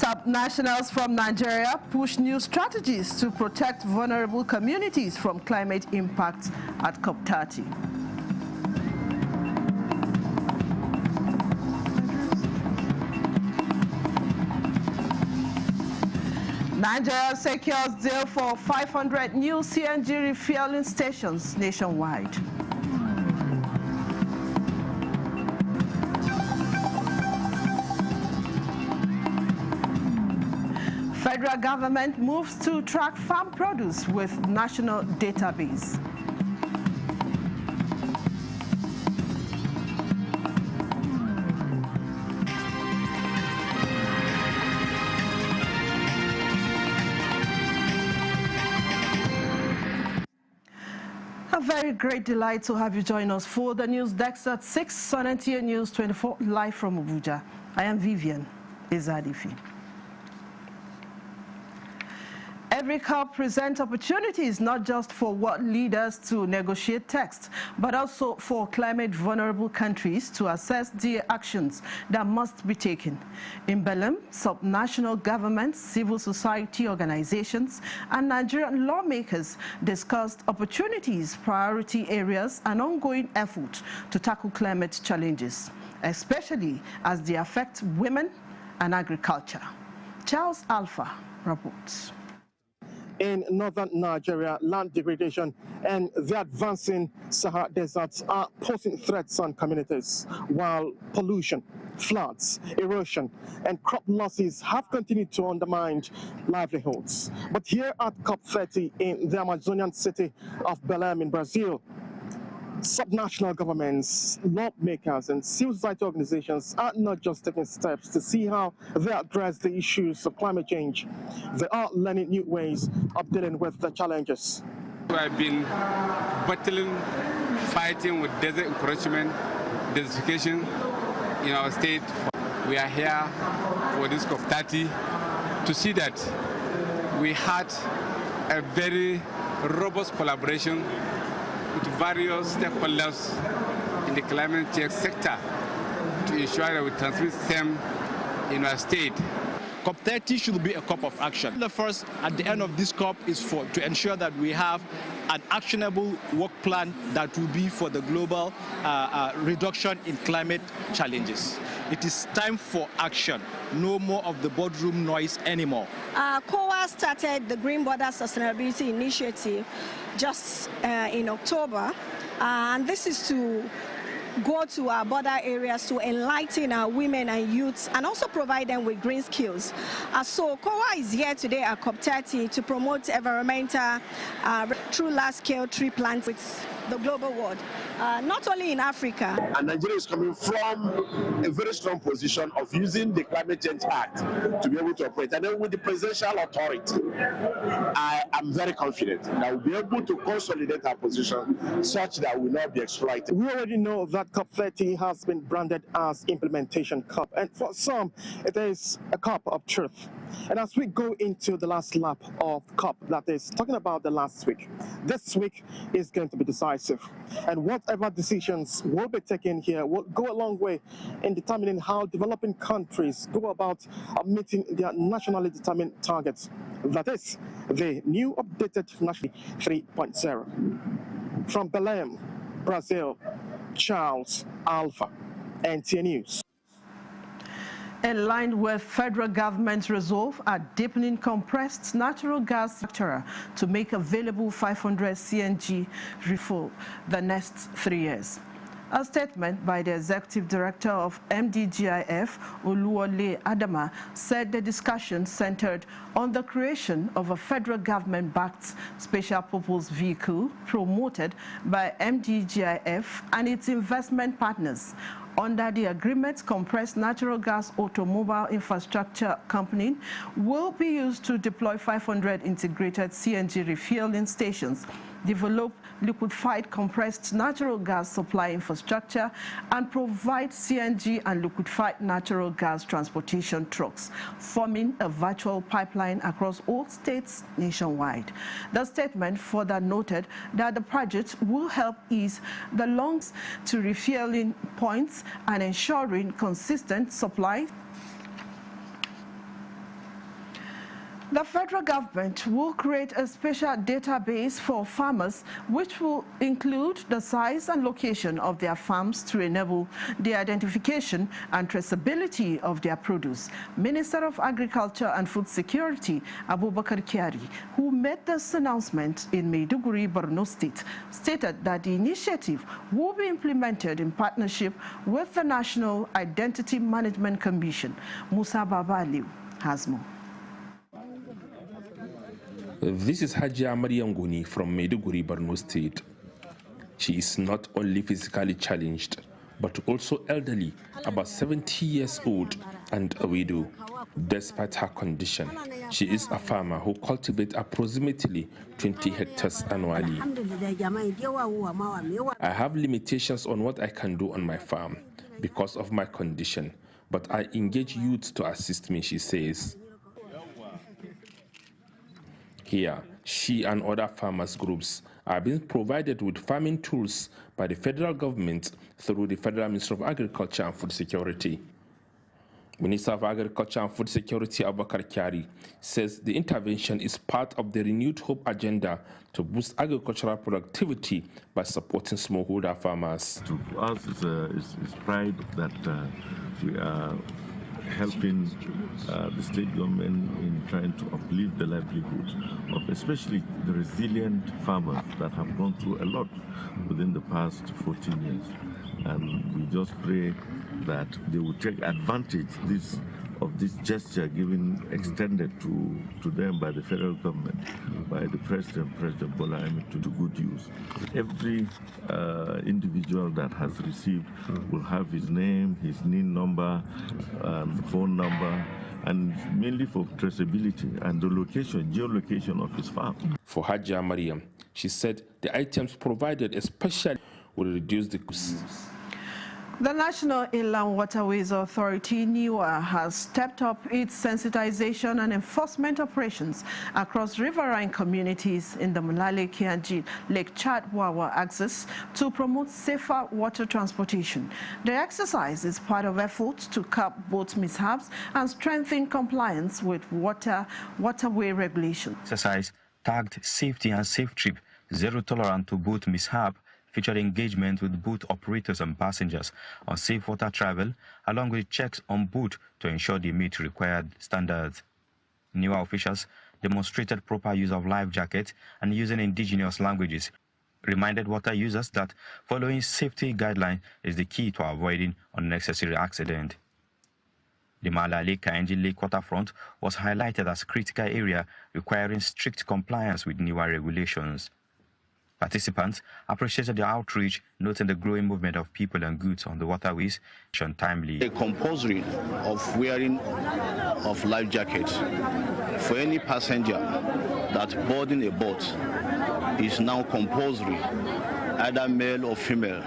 Sub-nationals from Nigeria push new strategies to protect vulnerable communities from climate impact at COP30. Nigeria secures deal for 500 new CNG refueling stations nationwide. Federal government moves to track farm produce with national database. A very great delight to have you join us for the news desk at 6 on NTA News 24 live from Abuja. I am Vivian Izadifi. Every COP presents opportunities not just for world leaders to negotiate text, but also for climate-vulnerable countries to assess the actions that must be taken. In Belém, subnational governments, civil society organizations, and Nigerian lawmakers discussed opportunities, priority areas, and ongoing efforts to tackle climate challenges, especially as they affect women and agriculture. Charles Alpha reports. In northern Nigeria, land degradation and the advancing Sahara deserts are posing threats on communities, while pollution, floods, erosion, and crop losses have continued to undermine livelihoods. But here at COP30 in the Amazonian city of Belém in Brazil, subnational governments, lawmakers, and civil society organizations are not just taking steps to see how they address the issues of climate change. They are learning new ways of dealing with the challenges. We have been battling, fighting with desert encroachment, desertification in our state. We are here for this COP30 to see that we had a very robust collaboration with various stakeholders in the climate change sector to ensure that we transmit them in our state. COP30 should be a COP of action. The first, at the end of this COP, is to ensure that we have an actionable work plan that will be for the global reduction in climate challenges. It is time for action. No more of the boardroom noise anymore. COA started the Green Border Sustainability Initiative just in October, and this is to go to our border areas to enlighten our women and youths and also provide them with green skills. So COA is here today at COP30 to promote environmental through large-scale tree plants with the global world, not only in Africa. And Nigeria is coming from a very strong position of using the Climate Change Act to be able to operate. And then with the presidential authority, I am very confident that we'll be able to consolidate our position such that we will not be exploited. We already know that COP30 has been branded as Implementation COP, and for some, it is a COP of truth. And as we go into the last lap of COP, that is talking about the last week, this week is going to be decisive. And whatever decisions will be taken here will go a long way in determining how developing countries go about meeting their nationally determined targets. That is the new updated National 3.0. From Belém, Brazil, Charles Alpha, NTA News. In line with federal government's resolve at deepening compressed natural gas sector to make available 500 CNG refuel the next 3 years. A statement by the executive director of MDGIF, Oluwole Adama, said the discussion centered on the creation of a federal government-backed special purpose vehicle promoted by MDGIF and its investment partners. Under the agreement, compressed natural gas automobile infrastructure company will be used to deploy 500 integrated CNG refueling stations, develop liquefied compressed natural gas supply infrastructure, and provide CNG and liquefied natural gas transportation trucks, forming a virtual pipeline across all states nationwide. The statement further noted that the project will help ease the longs to refueling points and ensuring consistent supply. The federal government will create a special database for farmers which will include the size and location of their farms to enable the identification and traceability of their produce. Minister of Agriculture and Food Security, Abubakar Kyari, who made this announcement in Maiduguri, Borno State, stated that the initiative will be implemented in partnership with the National Identity Management Commission. Musa Babaliu has more. This is Hajia Mariam Guni from Maiduguri, Borno State. She is not only physically challenged, but also elderly, about 70 years old, and a widow. Despite her condition, she is a farmer who cultivates approximately 20 hectares annually. I have limitations on what I can do on my farm because of my condition, but I engage youth to assist me, she says. Here, she and other farmers groups are being provided with farming tools by the federal government through the Federal Ministry of Agriculture and Food Security. Minister of Agriculture and Food Security, Abubakar Kyari, says the intervention is part of the renewed hope agenda to boost agricultural productivity by supporting smallholder farmers. To us, it's pride that we are helping the state government in trying to uplift the livelihood of especially the resilient farmers that have gone through a lot within the past 14 years. And we just pray that they will take advantage of this gesture given extended to them by the federal government, by the President Bola Ahmed, to do good use. Every individual that has received will have his name, his NIN number, phone number, and mainly for traceability and the location, geolocation of his farm. For Hajia Mariam, she said the items provided especially will reduce the costs. The National Inland Waterways Authority, NIWA, has stepped up its sensitization and enforcement operations across riverine communities in the Malale Kianji Lake Chad Wawa axis to promote safer water transportation. The exercise is part of efforts to curb boat mishaps and strengthen compliance with waterway regulations. Exercise tagged Safety and Safe Trip, Zero Tolerance to Boat Mishap, featured engagement with boat operators and passengers on safe water travel, along with checks on boat to ensure they meet required standards. NIWA officials demonstrated proper use of life jackets and using indigenous languages, reminded water users that following safety guidelines is the key to avoiding unnecessary accident. The Malale Kainji Lake waterfront was highlighted as a critical area requiring strict compliance with NIWA regulations. Participants appreciated the outreach, noting the growing movement of people and goods on the waterways timely. A compulsory of wearing of life jackets for any passenger that boarding a boat is now compulsory, either male or female,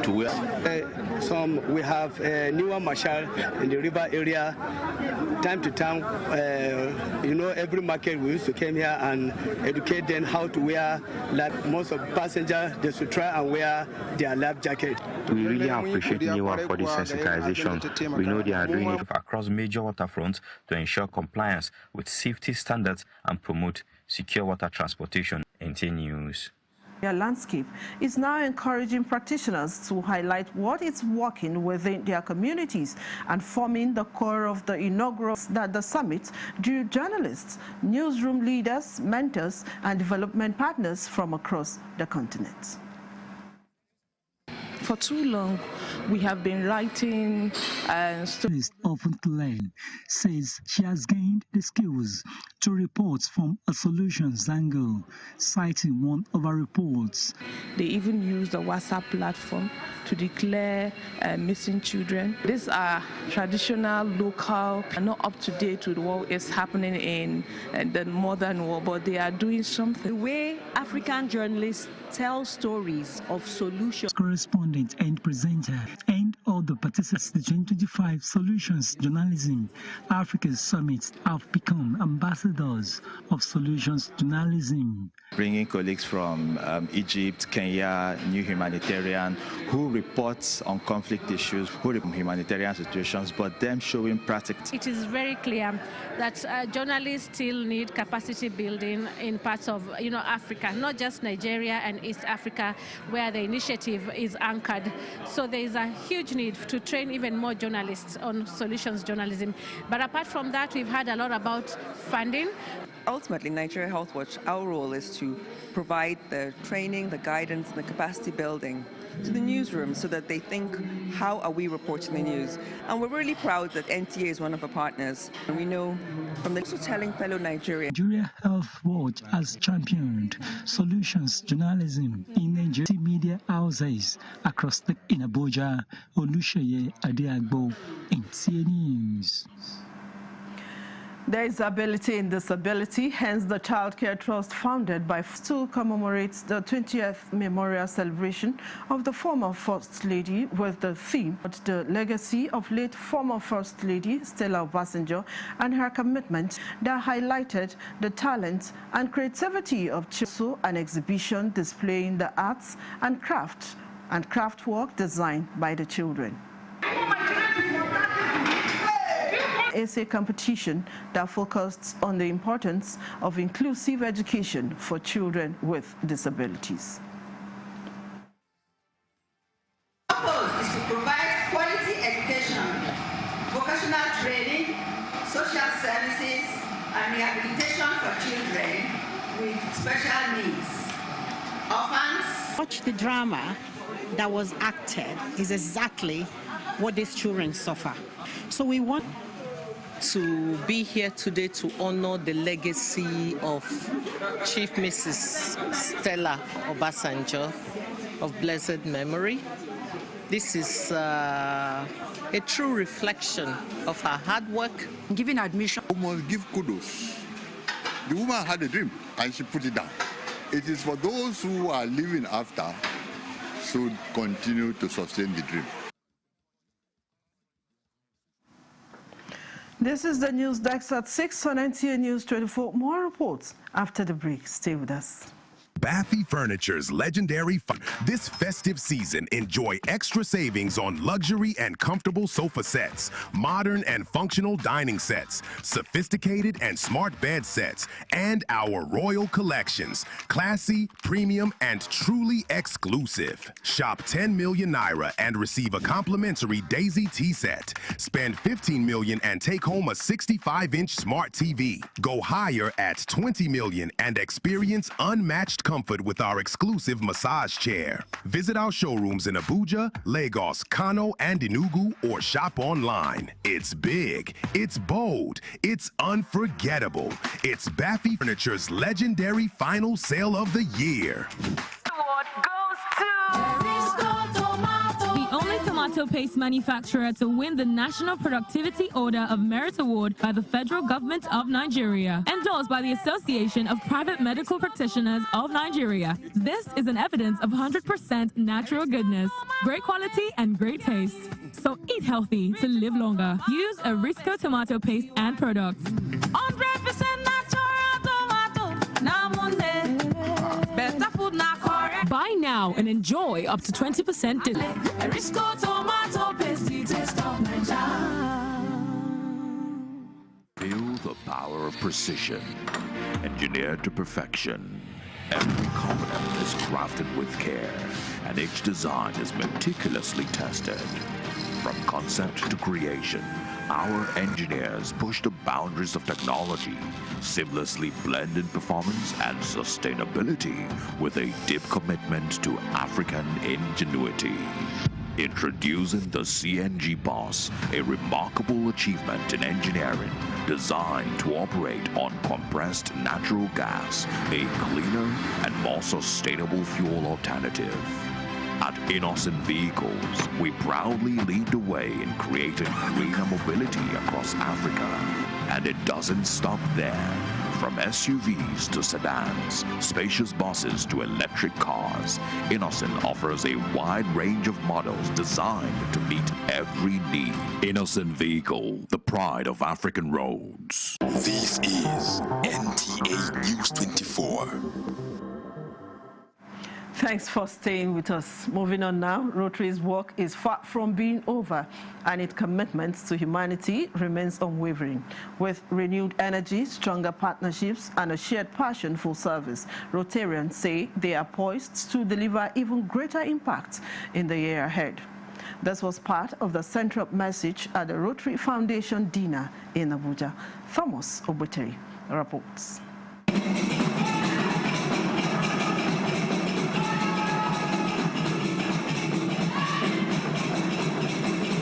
to wear. We have NIWA marshal in the river area. Time to time, every market we used to come here and educate them how to wear. Like most of passengers, they should try and wear their life jacket. We really appreciate NIWA for this sensitization. We know they are doing it across major waterfronts to ensure compliance with safety standards and promote secure water transportation. NT News. Their landscape is now encouraging practitioners to highlight what is working within their communities and forming the core of the inaugural the summit drew journalists, newsroom leaders, mentors, and development partners from across the continent. For too long, we have been writing stories. Often Glenn says she has gained the skills to report from a solutions angle, citing one of her reports. They even use the WhatsApp platform to declare missing children. These are traditional, local, and not up to date with what is happening in the modern world, but they are doing something. The way African journalists tell stories of solutions. Correspondent and presenter and All the participants in the 2025 Solutions Journalism Africa Summit have become ambassadors of Solutions Journalism. Bringing colleagues from Egypt, Kenya, New Humanitarian, who reports on conflict issues, who report humanitarian situations, but them showing practical. It is very clear that journalists still need capacity building in parts of Africa, not just Nigeria and East Africa, where the initiative is anchored. So there is a huge need to train even more journalists on solutions journalism. But apart from that, we've heard a lot about funding. Ultimately, Nigeria Health Watch, our role is to provide the training, the guidance, and the capacity building to the newsroom so that they think, how are we reporting the news? And we're really proud that NTA is one of our partners. And we know from the telling fellow Nigerians. Nigeria Health Watch has championed solutions journalism in Nigerian media houses across in Abuja. Olusheye Adeagbo, NTA News. There is ability in disability, hence the Child Care Trust founded by to commemorate the 20th memorial celebration of the former First Lady with the theme the legacy of late former First Lady Stella Obasanjo and her commitment that highlighted the talent and creativity of children. An exhibition displaying the arts and craft work designed by the children. Essay competition that focused on the importance of inclusive education for children with disabilities. The purpose is to provide quality education, vocational training, social services, and rehabilitation for children with special needs. Orphans. Watch the drama that was acted is exactly what these children suffer. So we want to be here today to honor the legacy of Chief Mrs. Stella Obasanjo of blessed memory. This is a true reflection of her hard work. Giving admission. We must give kudos. The woman had a dream and she put it down. It is for those who are living after should continue to sustain the dream. This is the news desk at 6 on NTA News 24. More reports after the break. Stay with us. Baffy Furniture's legendary this festive season, enjoy extra savings on luxury and comfortable sofa sets, modern and functional dining sets, sophisticated and smart bed sets, and our royal collections, classy, premium, and truly exclusive. Shop 10 million naira and receive a complimentary Daisy tea set. Spend 15 million and take home a 65-inch smart TV. Go higher at 20 million and experience unmatched comfort with our exclusive massage chair. Visit our showrooms in Abuja, Lagos, Kano, and Enugu, or shop online. It's big, it's bold, it's unforgettable. It's Baffy Furniture's legendary final sale of the year. Award goes to the only tomato paste manufacturer to win the National Productivity Order of Merit Award by the Federal Government of Nigeria, endorsed by the Association of Private Medical Practitioners of Nigeria. This is an evidence of 100% natural goodness, great quality, and great taste. So eat healthy to live longer. Use Arisco tomato paste and products. 100% natural tomato. Now better food now. Buy now and enjoy up to 20% discount. Arisco tomato paste, taste of Nigeria. Feel the power of precision, engineered to perfection. Every component is crafted with care, and each design is meticulously tested. From concept to creation, our engineers push the boundaries of technology, seamlessly blending performance and sustainability with a deep commitment to African ingenuity. Introducing the CNG Boss, a remarkable achievement in engineering designed to operate on compressed natural gas, a cleaner and more sustainable fuel alternative. At Innocent Vehicles, we proudly lead the way in creating greener mobility across Africa. And it doesn't stop there. From SUVs to sedans, spacious buses to electric cars, Innocent offers a wide range of models designed to meet every need. Innocent Vehicle, the pride of African roads. This is NTA News 24. Thanks for staying with us. Moving on now, Rotary's work is far from being over, and its commitment to humanity remains unwavering. With renewed energy, stronger partnerships, and a shared passion for service, Rotarians say they are poised to deliver even greater impact in the year ahead. This was part of the central message at the Rotary Foundation dinner in Abuja. Thomas Obeteri reports.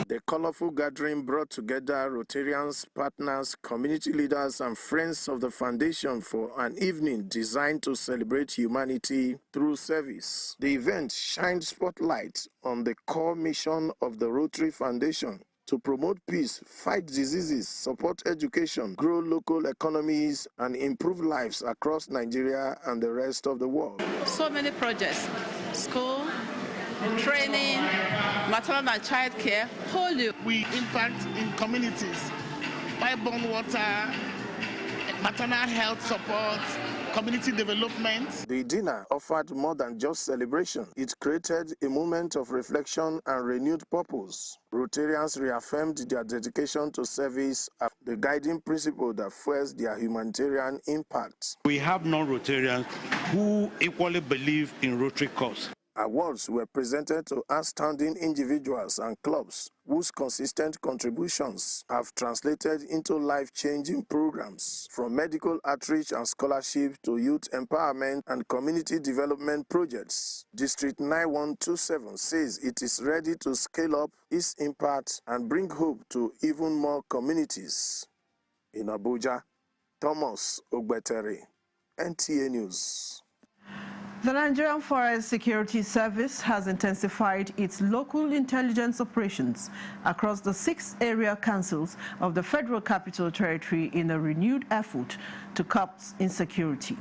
The colorful gathering brought together Rotarians, partners, community leaders, and friends of the foundation for an evening designed to celebrate humanity through service. The event shined spotlight on the core mission of the Rotary Foundation: to promote peace, fight diseases, support education, grow local economies, and improve lives across Nigeria and the rest of the world. So many projects: school, training, maternal and child care, polio. We impact in communities, pipe-borne water, maternal health support, community development. The dinner offered more than just celebration. It created a moment of reflection and renewed purpose. Rotarians reaffirmed their dedication to service as the guiding principle that fuels their humanitarian impact. We have non-Rotarians who equally believe in Rotary cause. Awards were presented to outstanding individuals and clubs whose consistent contributions have translated into life-changing programs, from medical outreach and scholarship to youth empowerment and community development projects. District 9127 says it is ready to scale up its impact and bring hope to even more communities. In Abuja, Thomas Ogbetere, NTA News. The Nigerian Forest Security Service has intensified its local intelligence operations across the 6 area councils of the Federal Capital Territory in a renewed effort to curb insecurity.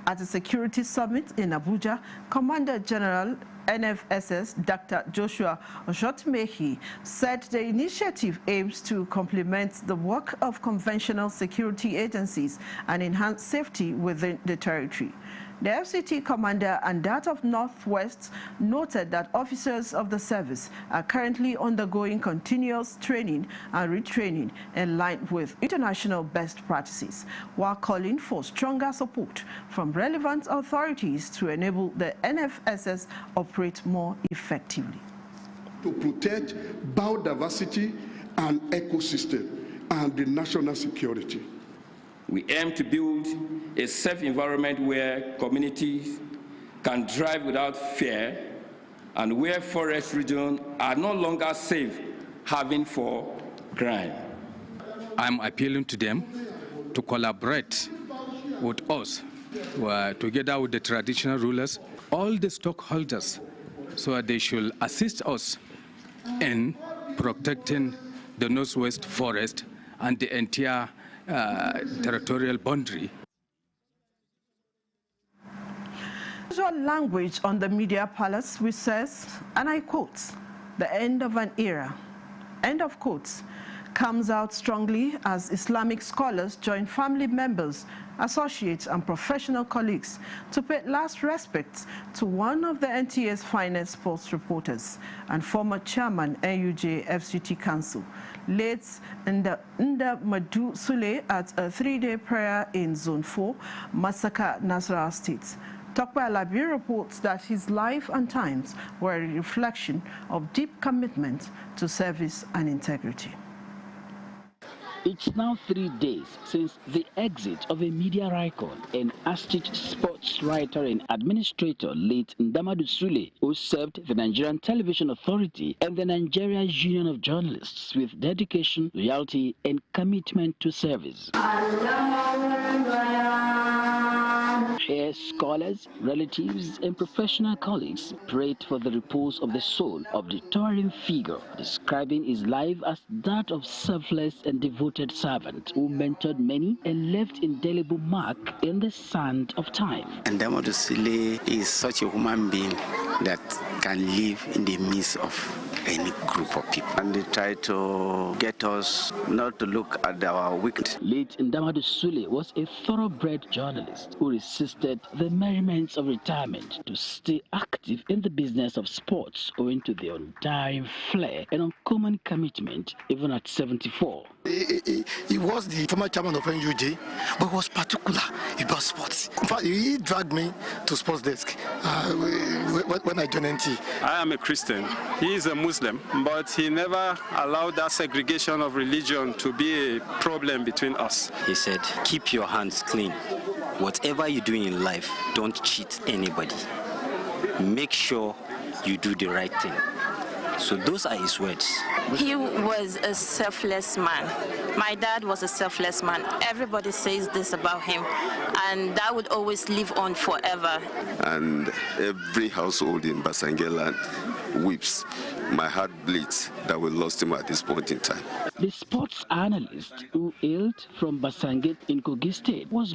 At a security summit in Abuja, Commander General NFSS Dr. Joshua Oshotmehi said the initiative aims to complement the work of conventional security agencies and enhance safety within the territory. The FCT commander and that of Northwest noted that officers of the service are currently undergoing continuous training and retraining in line with international best practices, while calling for stronger support from relevant authorities to enable the NFSS operate more effectively. To protect biodiversity and ecosystem and the national security. We aim to build a safe environment where communities can drive without fear and where forest regions are no longer safe having for crime. I'm appealing to them to collaborate with us, together with the traditional rulers, all the stockholders, so that they should assist us in protecting the Northwest Forest and the entire territorial boundary. Visual language on the media palace, which says, and I quote, "The end of an era," end of quotes, comes out strongly as Islamic scholars join family members, associates, and professional colleagues to pay last respects to one of the NTA's finest sports reporters and former chairman NUJ FCT Council, late Nda Madu Sule, at a 3-day prayer in Zone 4, Masaka, Nasarawa State. Tokwe Alabi reports that his life and times were a reflection of deep commitment to service and integrity. It's now 3 days since the exit of a media icon and astute sports writer and administrator late Ndamadu Sule, who served the Nigerian Television Authority and the Nigeria Union of Journalists with dedication, loyalty, and commitment to service. Here, scholars, relatives, and professional colleagues prayed for the repose of the soul of the towering figure, describing his life as that of selfless and devoted servant who mentored many and left indelible mark in the sand of time. And Ndamadu Sule is such a human being that can live in the midst of any group of people. And they try to get us not to look at our weakness. Late Ndamadu Sule was a thoroughbred journalist who resisted the merriments of retirement to stay active in the business of sports owing to the undying flair and uncommon commitment even at 74. He was the former chairman of NUJ, but was particular about sports. In fact, he dragged me to sports desk when I joined NT. I am a Christian. He is a Muslim, but he never allowed that segregation of religion to be a problem between us. He said, keep your hands clean. Whatever you do in life, don't cheat anybody. Make sure you do the right thing. So those are his words. He was a selfless man. My dad was a selfless man. Everybody says this about him, and that would always live on forever. And every household in Basangeland weeps. My heart bleeds that we lost him at this point in time. The sports analyst who hailed from Basangit in Kogi State was